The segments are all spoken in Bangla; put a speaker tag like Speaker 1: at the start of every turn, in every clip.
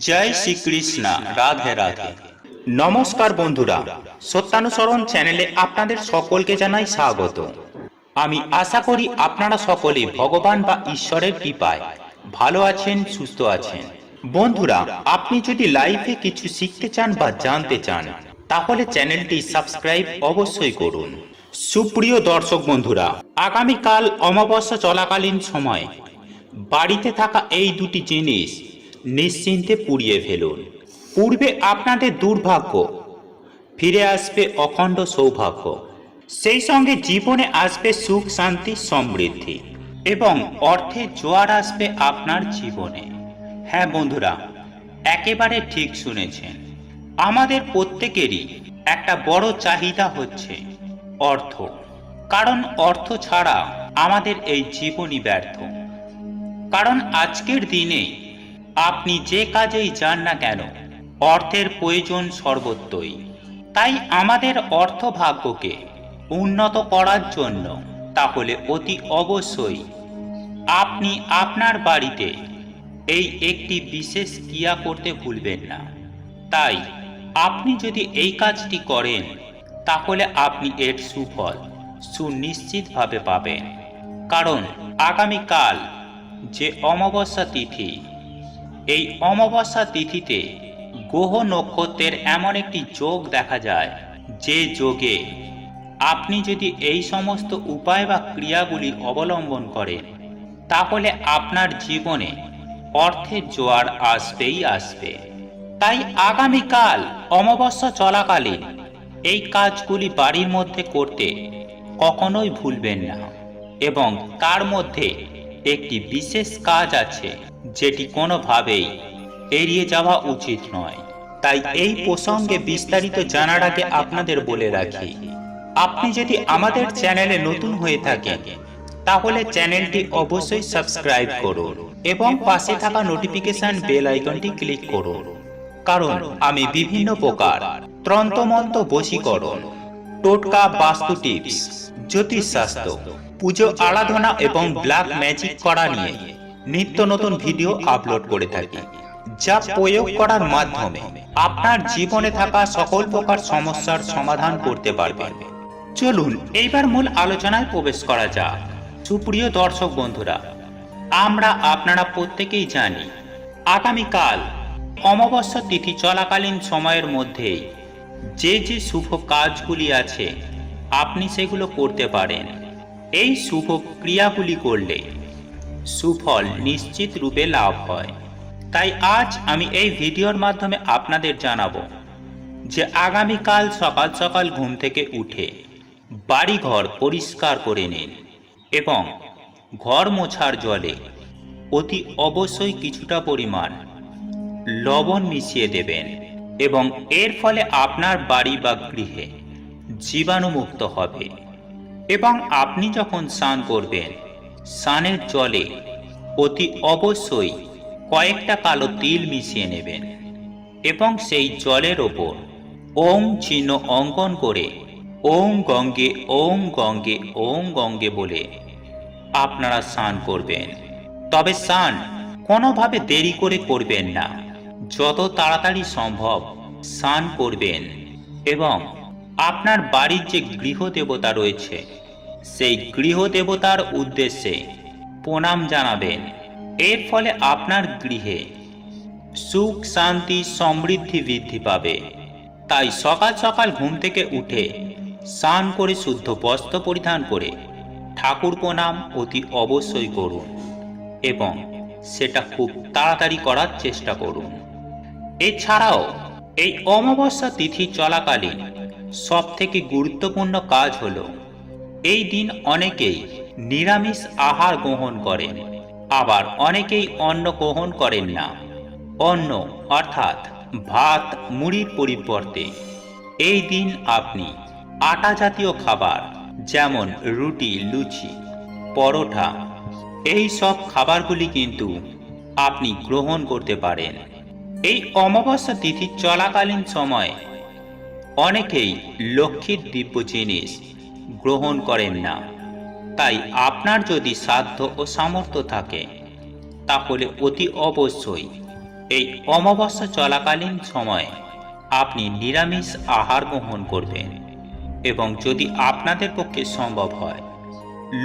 Speaker 1: জয় শ্রীকৃষ্ণ। রাধে রাধে। নমস্কার বন্ধুরা, সত্যানুসরণ চ্যানেলে আপনাদের সকলকে জানাই স্বাগত। আমি আশা করি আপনারা সকলে ভগবান বা ঈশ্বরের কৃপায় ভালো আছেন, সুস্থ আছেন। বন্ধুরা, আপনি যদি লাইফে কিছু শিখতে চান বা জানতে চান তাহলে চ্যানেলটি সাবস্ক্রাইব অবশ্যই করুন। সুপ্রিয় দর্শক বন্ধুরা, আগামীকাল অমাবস্যা চলাকালীন সময় বাড়িতে থাকা এই দুটি জিনিস নিশ্চিন্তে পুড়িয়ে ফেলুন। পূর্বে আপনাদের দুর্ভাগ্য ফিরে আসবে, অখণ্ড সৌভাগ্য, সেই সঙ্গে জীবনে আসবে সুখ, শান্তি, সমৃদ্ধি এবং অর্থের জোয়ার আসবে আপনার জীবনে। হ্যাঁ বন্ধুরা, একেবারে ঠিক শুনেছেন। আমাদের প্রত্যেকেরই একটা বড় চাহিদা হচ্ছে অর্থ, কারণ অর্থ ছাড়া আমাদের এই জীবনই ব্যর্থ। কারণ আজকের দিনে আপনি যে কাজেই যান না কেন, অর্থের প্রয়োজন সর্বত্রই। তাই আমাদের অর্থ ভাগ্যকে উন্নত করার জন্য তাহলে অতি অবশ্যই আপনি আপনার বাড়িতে এই একটি বিশেষ ক্রিয়া করতে ভুলবেন না। তাই আপনি যদি এই কাজটি করেন তাহলে আপনি এর সুফল সুনিশ্চিতভাবে পাবেন। কারণ আগামীকাল যে অমাবস্যা তিথি, এই অমাবস্যা তিথিতে গ্রহ নক্ষত্রের এমন একটি যোগ দেখা যায়, যে যোগে আপনি যদি এই সমস্ত উপায় বা ক্রিয়াগুলি অবলম্বন করেন তাহলে আপনার জীবনে অর্থের জোয়ার আসবেই আসবে। তাই আগামীকাল অমাবস্যা চলাকালীন এই কাজগুলি বাড়ির মধ্যে করতে কখনোই ভুলবেন না। এবং তার মধ্যে একটি বিশেষ কাজ আছে যেটি কোনোভাবেই এড়িয়ে যাওয়া উচিত নয়। তাই এই প্রসঙ্গে বিস্তারিত জানার আগে আপনাদের বলে রাখি, আপনি যদি আমাদের চ্যানেলে নতুন হয়ে থাকেন তাহলে চ্যানেলটি অবশ্যই সাবস্ক্রাইব করুন এবং পাশে থাকা নোটিফিকেশন বেল আইকনটি ক্লিক করুন। কারণ আমি বিভিন্ন প্রকার তন্ত্রমন্ত্র, বশীকরণ, টোটকা, বাস্তু টিপস, জ্যোতিষশাস্ত্র, পুজো আরাধনা এবং ব্ল্যাক ম্যাজিক করা নিয়ে নিত্য নতুন ভিডিও আপলোড করে থাকি, যা প্রয়োগ করার মাধ্যমে আপনার জীবনে থাকা সকল প্রকার সমস্যার সমাধান করতে পারবেন। চলুন এইবার মূল আলোচনায় প্রবেশ করা যাক। সুপ্রিয় দর্শক বন্ধুরা, আপনারা প্রত্যেকেই জানি আগামীকাল অমাবস্যা তিথি চলাকালীন সময়ের মধ্যেই যে যে শুভ কাজগুলি আছে আপনি সেগুলো করতে পারেন। এই শুভ ক্রিয়াগুলি করলে সুফল নিশ্চিত রূপে লাভ হয়। তাই আজ আমি এই ভিডিওর মাধ্যমে আপনাদের জানাবো যে আগামীকাল সকাল সকাল ঘুম থেকে উঠে বাড়িঘর পরিষ্কার করে নিন এবং ঘর মোছার জলে অতি অবশ্যই কিছুটা পরিমাণ লবণ মিশিয়ে দেবেন এবং এর ফলে আপনার বাড়ি বা গৃহে জীবাণুমুক্ত হবে। এবং আপনি যখন স্নান করবেন, স্নানের জলে অতি অবশ্যই কয়েকটা কালো তিল মিশিয়ে নেবেন এবং সেই জলের ওপর ওম চিহ্ন অঙ্কন করে ওম গঙ্গে, ওম গঙ্গে, ওম গঙ্গে বলে আপনারা স্নান করবেন। তবে স্নান কোনোভাবে দেরি করে করবেন না, যত তাড়াতাড়ি সম্ভব স্নান করবেন এবং আপনার বাড়ির যে গৃহদেবতা রয়েছে সেই গৃহদেবতার উদ্দেশ্যে প্রণাম জানাবেন। এর ফলে আপনার গৃহে সুখ, শান্তি, সমৃদ্ধি বৃদ্ধি পাবে। তাই সকাল সকাল ঘুম থেকে উঠে স্নান করে শুদ্ধ বস্ত্র পরিধান করে ঠাকুর প্রণাম অতি অবশ্যই করুন এবং সেটা খুব তাড়াতাড়ি করার চেষ্টা করুন। এছাড়াও এই অমাবস্যা তিথি চলাকালীন সব থেকে গুরুত্বপূর্ণ কাজ হলো, এই দিন অনেকেই নিরামিষ আহার গ্রহণ করেন, আবার অনেকেই অন্ন গ্রহণ করেন না। অন্ন অর্থাৎ ভাত, মুড়ির পরিবর্তে এই দিন আপনি আটা জাতীয় খাবার যেমন রুটি, লুচি, পরোটা, এই সব খাবারগুলি কিন্তু আপনি গ্রহণ করতে পারেন। এই অমাবস্যা তিথি চলাকালীন সময়ে অনেকেই লক্ষ্মীর দিব্য জিনিস গ্রহণ করেন না। তাই আপনার যদি সাধ্য ও সামর্থ্য থাকে তাহলে অতি অবশ্যই এই অমাবস্যা চলাকালীন সময়ে আপনি নিরামিষ আহার গ্রহণ করবেন এবং যদি আপনাদের পক্ষে সম্ভব হয়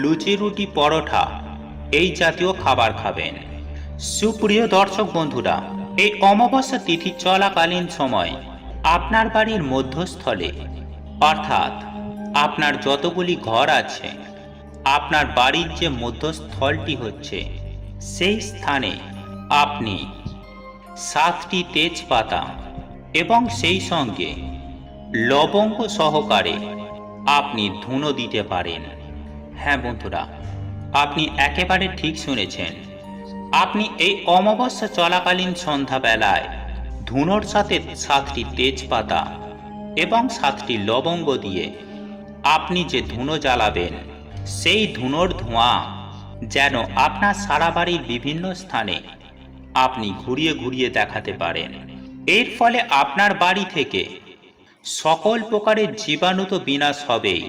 Speaker 1: লুচি রুটি পরোটা এই জাতীয় খাবার খাবেন। সুপ্রিয় দর্শক বন্ধুরা, এই অমাবস্যা তিথি চলাকালীন সময় আপনার বাড়ির মধ্যস্থলে অর্থাৎ আপনার যতগুলি ঘর আছে আপনার বাড়ির যে মধ্যস্থলটি হচ্ছে সেই স্থানে আপনি 7টি তেজপাতা এবং সেই সঙ্গে লবঙ্গ সহকারে আপনি ধুনো দিতে পারেন। হ্যাঁ বন্ধুরা, আপনি একেবারে ঠিক শুনেছেন। আপনি এই অমাবস্যা চলাকালীন সন্ধ্যাবেলায় ধুনোর সাথে 7টি তেজপাতা এবং 7টি লবঙ্গ দিয়ে আপনি যে ধুনো জ্বালাবেন সেই ধুনোর ধোঁয়া যেন আপনার সারা বাড়ির বিভিন্ন স্থানে আপনি ঘুরিয়ে ঘুরিয়ে দেখাতে পারেন। এর ফলে আপনার বাড়ি থেকে সকল প্রকারের জীবাণু তো বিনাশ হবেই,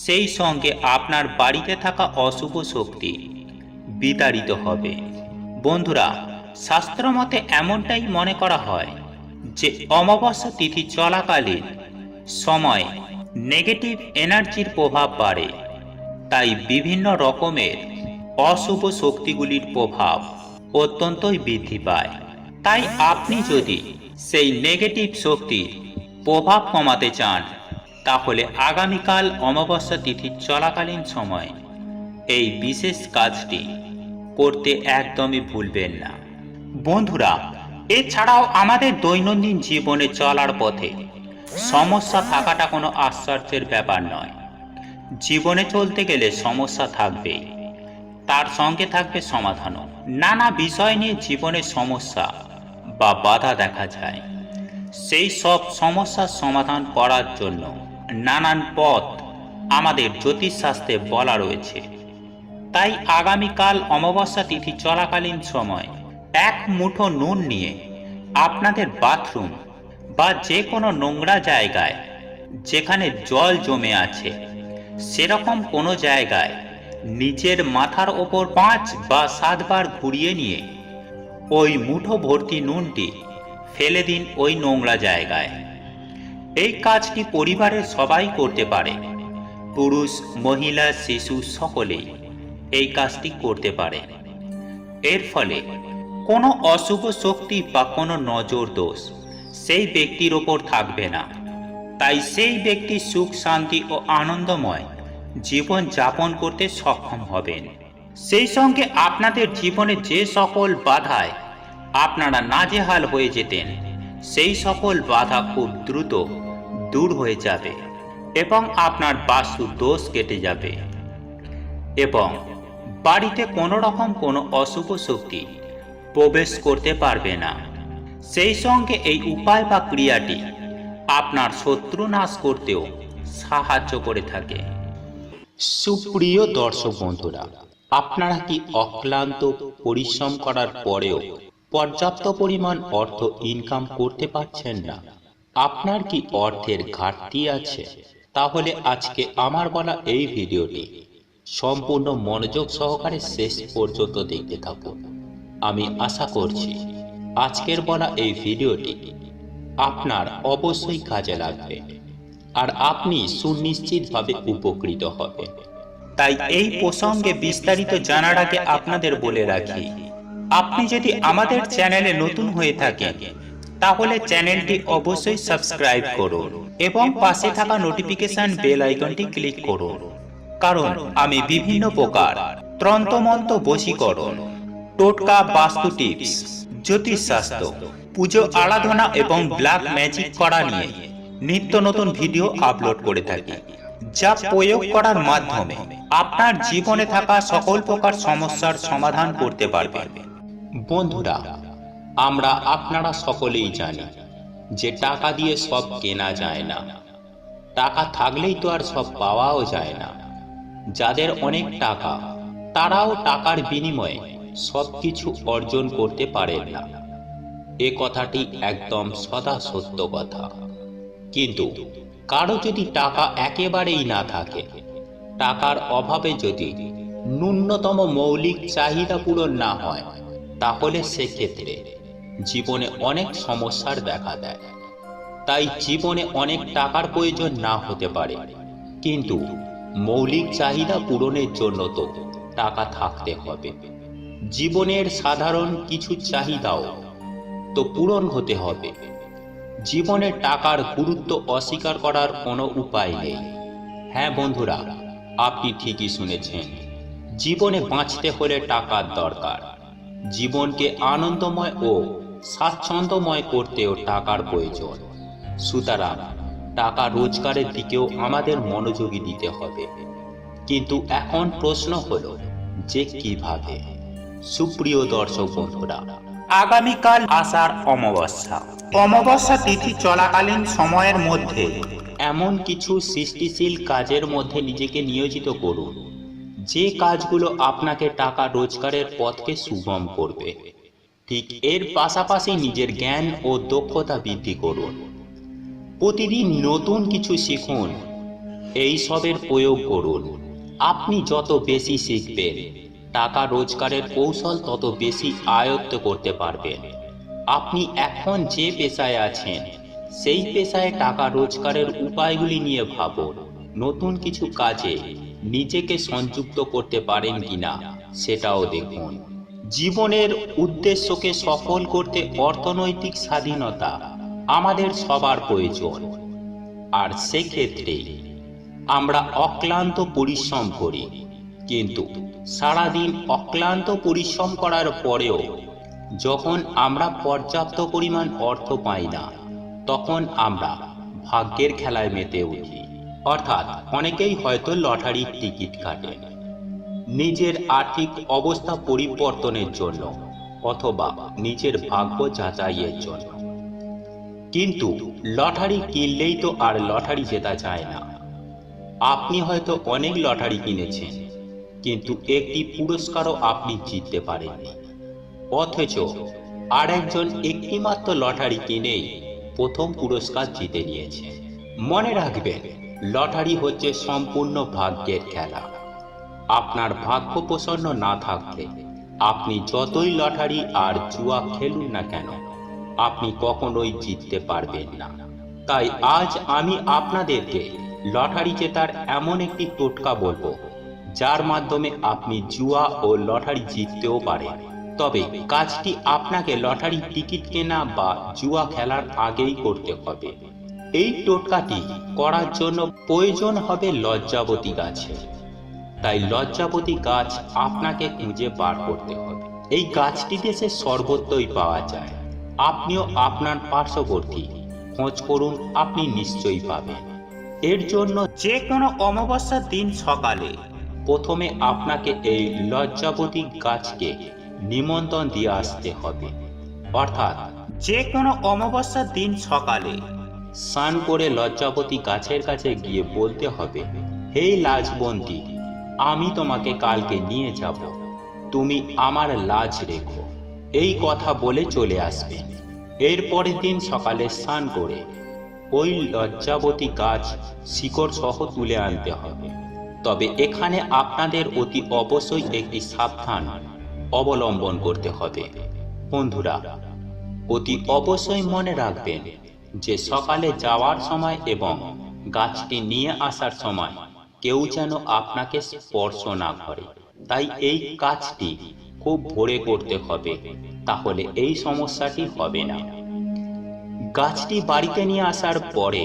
Speaker 1: সেই সঙ্গে আপনার বাড়িতে থাকা অশুভ শক্তি বিতাড়িত হবে। বন্ধুরা, শাস্ত্রমতে এমনটাই মনে করা হয় যে অমাবস্যা তিথি চলাকালীন সময় নেগেটিভ এনার্জির প্রভাব বাড়ে, তাই বিভিন্ন রকমের অশুভ শক্তিগুলির প্রভাব অত্যন্তই বৃদ্ধি পায়। তাই আপনি যদি সেই নেগেটিভ শক্তির প্রভাব কমাতে চান তাহলে আগামীকাল অমাবস্যা তিথি চলাকালীন সময় এই বিশেষ কাজটি করতে একদমই ভুলবেন না। বন্ধুরা, এছাড়াও আমাদের দৈনন্দিন জীবনে চলার পথে সমস্যা থাকাটা কোনো আশ্চর্যের ব্যাপার নয়। জীবনে চলতে গেলে সমস্যা থাকবেই, তার সঙ্গে থাকবে সমাধানও। নানা বিষয় নিয়ে জীবনে সমস্যা বা বাধা দেখা যায়। সেই সব সমস্যার সমাধান করার জন্য নানান পথ আমাদের জ্যোতিষশাস্ত্রে বলা রয়েছে। তাই আগামীকাল অমাবস্যা তিথি চলাকালীন সময় এক মুঠো নুন নিয়ে আপনাদের বাথরুম বা যে কোনো নোংরা জায়গায় যেখানে জল জমে আছে সেরকম কোনো জায়গায় নিজের মাথার ওপর 5 বা 7 বার ঘুরিয়ে নিয়ে ওই মুঠো ভর্তি নুনটি ফেলে দিন ওই নোংরা জায়গায়। এই কাজটি পরিবারের সবাই করতে পারে, পুরুষ মহিলা শিশু সকলেই এই কাজটি করতে পারে। এর ফলে কোনো অশুভ শক্তি বা কোনো নজর দোষ সেই ব্যক্তির ওপর থাকবে না। তাই সেই ব্যক্তি সুখ শান্তি ও আনন্দময় জীবন যাপন করতে সক্ষম হবেন। সেই সঙ্গে আপনাদের জীবনে যে সকল বাধায় আপনারা নাজেহাল হয়ে যেতেন সেই সকল বাধা খুব দ্রুত দূর হয়ে যাবে এবং আপনার বাস্তু দোষ কেটে যাবে এবং বাড়িতে কোনো রকম কোনো অশুভ শক্তি প্রবেশ করতে পারবে না। সেই সঙ্গে এই উপায় বা ক্রিয়াটি আপনার শত্রু নাশ করতেও সাহায্য করে থাকে। সুপ্রিয় দর্শক বন্ধুরা, আপনারা কি অক্লান্ত পরিশ্রম করার পরেও পর্যাপ্ত পরিমাণ অর্থ ইনকাম করতে পারছেন না? আপনার কি অর্থের ঘাটতি আছে? তাহলে আজকে আমার বলা এই ভিডিওটি সম্পূর্ণ মনোযোগ সহকারে শেষ পর্যন্ত দেখতে থাকুন। আমি আশা করছি আজকের বলা এই ভিডিওটি আপনার অবশ্যই কাজে লাগবে আর আপনি সুনিশ্চিতভাবে উপকৃত হবেন। তাই এই প্রসঙ্গে বিস্তারিত জানার আগে আপনাদের বলে রাখি, আপনি যদি আমাদের চ্যানেলে নতুন হয়ে থাকেন তাহলে চ্যানেলটি অবশ্যই সাবস্ক্রাইব করুন এবং পাশে থাকা নোটিফিকেশন বেল আইকনটি ক্লিক করুন, কারণ আমি বিভিন্ন প্রকার তন্ত্রমন্ত্র বশীকরণ, টোটকা, বাস্তু টিপস, জ্যোতিষশাস্ত্র, পুজো আরাধনা এবং ব্ল্যাক ম্যাজিক করা নিয়ে নিত্য নতুন ভিডিও আপলোড করে থাকি, যা প্রয়োগ করার মাধ্যমে আপনার জীবনে থাকা সকল প্রকার সমস্যার সমাধান করতে পারবেন। বন্ধুরা, আপনারা সকলেই জানি যে টাকা দিয়ে সব কেনা যায় না, টাকা থাকলেই তো আর সব পাওয়াও যায় না। যাদের অনেক টাকা তারাও টাকার বিনিময়ে সবকিছু অর্জন করতে পারেন না। এ কথাটি একদম সদা সত্য কথা। কিন্তু কারো যদি টাকা একেবারেই না থাকে, টাকার অভাবে যদি ন্যূনতম মৌলিক চাহিদা পূরণ না হয়, তাহলে সেক্ষেত্রে জীবনে অনেক সমস্যার দেখা দেয়। তাই জীবনে অনেক টাকার প্রয়োজন না হতে পারে, কিন্তু মৌলিক চাহিদা পূরণের জন্য তো টাকা থাকতে হবে। জীবনের সাধারণ কিছু চাহিদাও তো পূরণ হতে হবে। জীবনে টাকার গুরুত্ব অস্বীকার করার কোনো উপায় নেই। হ্যাঁ বন্ধুরা, আপনি ঠিকই শুনেছেন। জীবনে বাঁচতে হলে টাকার দরকার। জীবনকে আনন্দময় ও স্বাচ্ছন্দ্যময় করতেও টাকার প্রয়োজন। সুতরাং টাকা রোজগারের দিকেও আমাদের মনোযোগী দিতে হবে। কিন্তু এখন প্রশ্ন হলো যে কিভাবে। সুপ্রিয় দর্শক বন্ধুরা, আগামীকাল আষাঢ় অমাবস্যা। অমাবস্যা তিথি চলাকালীন সময়ের মধ্যে এমন কিছু সৃষ্টিশীল কাজের মধ্যে নিজেকে নিয়োজিত করুন, যে কাজগুলো আপনাকে টাকা রোজগারের পথকে সুগম করবে। ঠিক এর পাশাপাশি নিজের জ্ঞান ও দক্ষতা বৃদ্ধি করুন। প্রতিদিন নতুন কিছু শিখুন, এই সবের প্রয়োগ করুন। আপনি যত বেশি শিখবেন, টাকা রোজগারের কৌশল তত বেশি আয়ত্ত করতে পারবেন। আপনি এখন যে পেশায় আছেন, সেই পেশায় টাকা রোজগারের উপায়গুলি নিয়ে ভাবুন। নতুন কিছু কাজে নিজেকে সংযুক্ত করতে পারেন কিনা সেটাও দেখুন। জীবনের উদ্দেশ্যকে সফল করতে অর্থনৈতিক স্বাধীনতা আমাদের সবার প্রয়োজন। আর সেক্ষেত্রে আমরা অক্লান্ত পরিশ্রম করি, কিন্তু সারাদিন অক্লান্ত পরিশ্রম করার পরেও যখন আমরা পর্যাপ্ত পরিমাণ অর্থ পাই না, তখন আমরা ভাগ্যের খেলায় মেতে উঠি। অর্থাৎ অনেকেই হয়তো লটারির টিকিট কাটেন নিজের আর্থিক অবস্থা পরিবর্তনের জন্য অথবা নিজের ভাগ্য যাচাইয়ের জন্য। কিন্তু লটারি কিনলেই তো আর লটারি জেতা যায় না। আপনি হয়তো অনেক লটারি কিনেছেন, কিন্তু একটি পুরস্কারও আপনি জিততে পারেননি। অথচ আরেকজন একটিমাত্র লটারি কিনেই প্রথম পুরস্কার জিতে নিয়েছে। মনে রাখবেন, লটারি হচ্ছে সম্পূর্ণ ভাগ্যের খেলা। আপনার ভাগ্য প্রসন্ন না থাকলে আপনি যতই লটারি আর জুয়া খেলুন না কেন, আপনি কখনোই জিততে পারবেন না। তাই আজ আমি আপনাদেরকে লটারি জেতার এমন একটি টোটকা বলবো, যার মাধ্যমে আপনি জুয়া ও লটারি জিততেও পারেন। তবে কাজটি আপনাকে লটারি টিকিট কেনা বা জুয়া খেলার আগেই করতে হবে। এই টোটকাটি করার জন্য প্রয়োজন হবে লজ্জাবতী গাছে। তাই লজ্জাবতী গাছ আপনাকে খুঁজে বার করতে হবে। এই গাছটি দেশের সর্বত্রই পাওয়া যায়। আপনিও আপনার পার্শ্ববর্তী খোঁজ করুন, আপনি নিশ্চয়ই পাবেন। এর জন্য যে কোনো অমাবস্যার দিন সকালে প্রথমে আপনাকে এই লজ্জাবতী গাছকে নিমন্ত্রণ দিয়ে আসতে হবে। অর্থাৎ যে কোনো অমাবস্যার দিন সকালে স্নান করে লজ্জাবতী গাছের কাছে গিয়ে বলতে হবে, হে লাজবন্তী, আমি তোমাকে কালকে নিয়ে যাব, তুমি আমার লাজ রেখো। এই কথা বলে চলে আসবেন। এর পরের দিন সকালে স্নান করে ওই লজ্জাবতী গাছ শিকড় সহ তুলে আনতে হবে। তবে এখানে আপনাদের অতি অবশ্যই একটি সাবধান অবলম্বন করতে হবে। বন্ধুরা, অতি অবশ্যই মনে রাখবেন যে সকালে যাওয়ার সময় এবং গাছটি নিয়ে আসার সময় কেউ যেন আপনাকে স্পর্শ না করে। তাই এই কাজটি খুব ভোরে করতে হবে, তাহলে এই সমস্যাটি হবে না। গাছটি বাড়িতে নিয়ে আসার পরে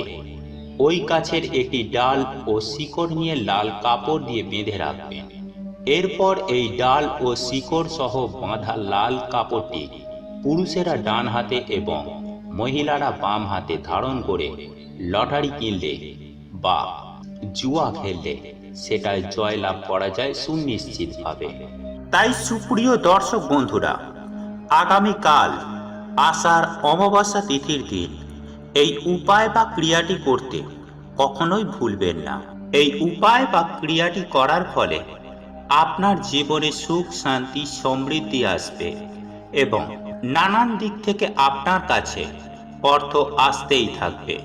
Speaker 1: ওই গাছের একটি ডাল ও শিকড় নিয়ে লাল কাপড় দিয়ে বেঁধে রাখবেন। এরপর এই ডাল ও শিকড় সহ বাঁধা লাল কাপড়টি পুরুষেরা ডান হাতে এবং মহিলারা বাম হাতে ধারণ করে লটারি কিনলে বা জুয়া খেললে সেটায় জয়লাভ করা যায় সুনিশ্চিতভাবে। তাই সুপ্রিয় দর্শক বন্ধুরা, আগামীকাল আষাঢ় অমাবস্যা তিথির দিন এই উপায় বা ক্রিয়াটি করতে কখনোই ভুলবেন না। এই উপায় বা ক্রিয়াটি করার ফলে আপনার জীবনে সুখ, শান্তি, সমৃদ্ধি আসবে এবং নানান দিক থেকে আপনার কাছে অর্থ আসতেই থাকবে।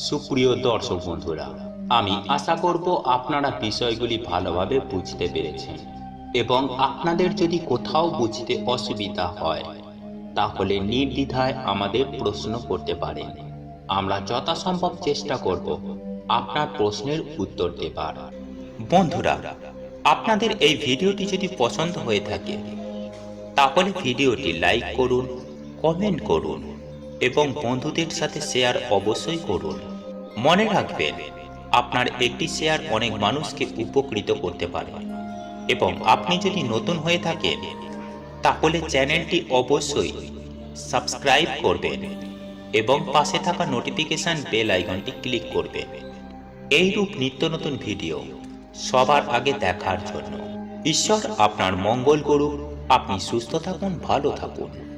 Speaker 1: সুপ্রিয় দর্শক বন্ধুরা, আমি আশা করব আপনারা বিষয়গুলি ভালোভাবে বুঝতে পেরেছেন এবং আপনাদের যদি কোথাও বুঝতে অসুবিধা হয় তাহলে নির্দ্বিধায় আমাদের প্রশ্ন করতে পারেন। আমরা যথাসম্ভব চেষ্টা করব আপনার প্রশ্নের উত্তর দেবার। বন্ধুরা, আপনাদের এই ভিডিওটি যদি পছন্দ হয়ে থাকে তাহলে ভিডিওটি লাইক করুন, কমেন্ট করুন এবং বন্ধুদের সাথে শেয়ার অবশ্যই করুন। মনে রাখবেন, আপনার একটি শেয়ার অনেক মানুষকে উপকৃত করতে পারে। এবং আপনি যদি নতুন হয়ে থাকেন তাহলে চ্যানেলটি অবশ্যই সাবস্ক্রাইব করবেন এবং পাশে থাকা নোটিফিকেশন বেল আইকনটি ক্লিক করবেন এইরূপ নিত্য নতুন ভিডিও সবার আগে দেখার জন্য। ঈশ্বর আপনার মঙ্গল করুক। আপনি সুস্থ থাকুন, ভালো থাকুন।